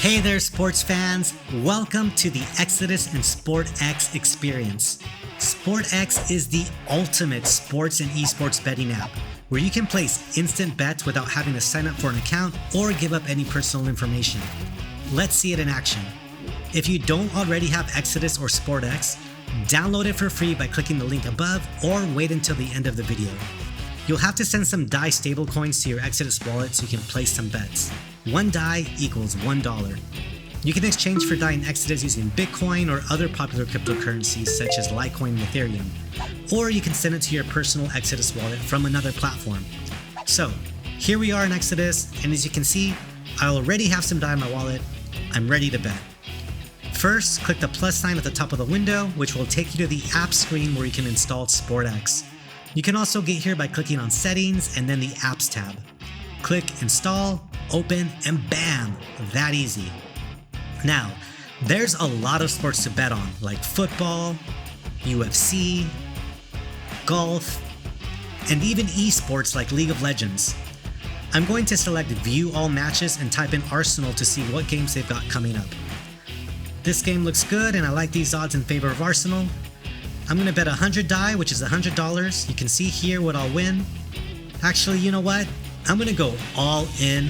Hey there, sports fans! Welcome to the Exodus and SportX experience. SportX is the ultimate sports and esports betting app where you can place instant bets without having to sign up for an account or give up any personal information. Let's see it in action. If you don't already have Exodus or SportX, download it for free by clicking the link above or wait until the end of the video. You'll have to send some DAI stablecoins to your Exodus wallet so you can place some bets. 1 DAI equals $1. You can exchange for DAI in Exodus using Bitcoin or other popular cryptocurrencies such as Litecoin and Ethereum, or you can send it to your personal Exodus wallet from another platform. So, here we are in Exodus, and as you can see, I already have some DAI in my wallet. I'm ready to bet. First, click the plus sign at the top of the window, which will take you to the app screen where you can install SportX. You can also get here by clicking on Settings and then the Apps tab. Click Install, Open, and bam! That easy. Now, there's a lot of sports to bet on, like football, UFC, golf, and even esports like League of Legends. I'm going to select View All Matches and type in Arsenal to see what games they've got coming up. This game looks good and I like these odds in favor of Arsenal. I'm going to bet 100 DAI, which is $100. You can see here what I'll win. Actually, you know what? I'm going to go all in,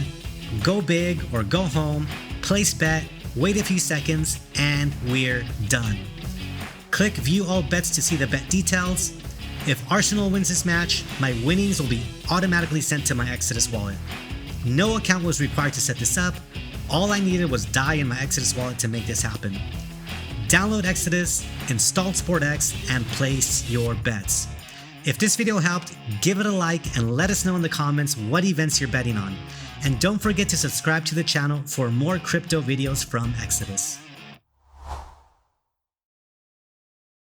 go big or go home, place bet, wait a few seconds, and we're done. Click View All Bets to see the bet details. If Arsenal wins this match, my winnings will be automatically sent to my Exodus wallet. No account was required to set this up. All I needed was DAI in my Exodus wallet to make this happen. Download Exodus, install SportX, and place your bets. If this video helped, give it a like and let us know in the comments what events you're betting on. And don't forget to subscribe to the channel for more crypto videos from Exodus.